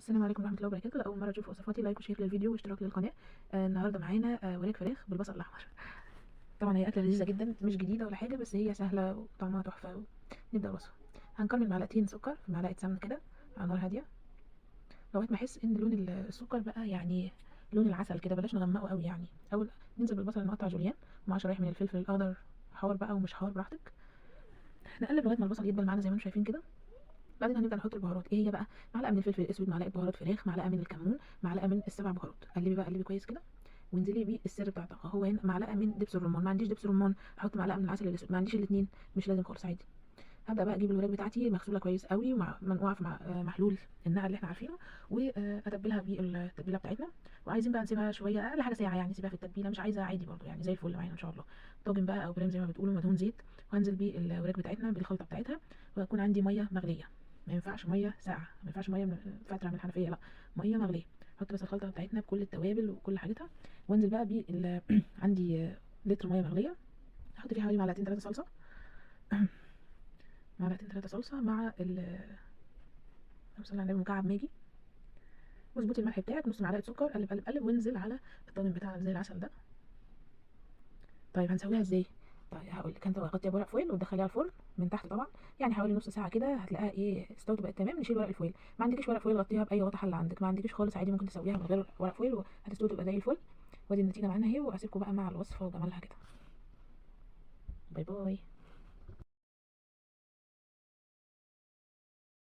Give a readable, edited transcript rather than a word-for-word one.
السلام عليكم ورحمة الله وبركاته. لو أول مرة تشوف وصفاتي لايك وشير للفيديو واشتراك للقناة. النهاردة معانا وراك فراخ بالبصل الأحمر. طبعا هي أكلة لذيذة جدا، مش جديدة ولا حاجة، بس هي سهلة وطعمها تحفة. نبدأ الوصفة. هنكمل معلقتين سكر في معلقة سمنة كده على نار هادية لغاية ما أحس إن لون السكر بقى يعني لون العسل كده، بلاش نغمقه قوي يعني. أول ننزل بالبصل نقطع جوليان مع شرايح من الفلفل الأخضر، حار بقى ومش حار براحتك. نقلب لغاية ما البصل يدبل معانا زي ما انتم شايفين كده. بعدين هنبدأ نحط البهارات. ايه هي بقى؟ معلقة من الفلفل الأسود، معلقة بهارات فراخ، معلقة من الكمون، معلقة من السبع بهارات. قلبي بقى قلبي كويس كده وانزلي بيه السر بتاع الطبخ. هو هنا معلقة من دبس الرمان، ما عنديش دبس رمان احط معلقة من العسل الأسود، ما عنديش الاتنين مش لازم خالص، عادي. هبدأ بقى اجيب الوراك بتاعتي مغسولة كويس قوي ومنقوعة في محلول النقع اللي احنا عارفينه، واتبلها بالتتبيله بتاعتنا. وعايزين بقى نسيبها شويه، اقل حاجه ساعه يعني، سيبها في التتبيله، مش عايزه عادي برضو يعني زي الفل معانا ان شاء الله. طاجن بقى او برام زي ما بتقولوا مدهون زيت، وهنزل بيه الوراك بتاعتنا بالخلطه بتاعتها. وهيكون عندي ميه مغليه، ما ينفعش ميه ساقعه، ما ينفعش ميه فتره من الحنفيه، لا، ميه مغليه. احط بس الخلطه بتاعتنا بكل التوابل وكل حاجتها، وانزل بقى عندي لتر ميه مغليه، احط فيها حوالي معلقتين 3 صلصه. معلقتين 3 صلصه مع مثلا مكعب ماجي، واظبطي الملح بتاعك، نص معلقه سكر، قلب قلب قلب، وانزل على الطاجن بتاعنا زي العسل ده. طيب هنسويها ازاي؟ طيب هقول لك. انت غطيها بورق فويل وتدخليها الفرن من تحت طبعا، يعني حوالي نص ساعه كده هتلاقيها ايه استوت بقت تمام. نشيل ورق الفويل. ما عندكيش ورق فويل غطيها باي غطا حله عندك، ما عندكيش خالص عادي ممكن تسويها من غير ورق فويل وهتستوي تبقى زي الفل. وادي النتيجه معانا اهي، واسيبكم بقى مع الوصفه وجمالها كده. باي باي.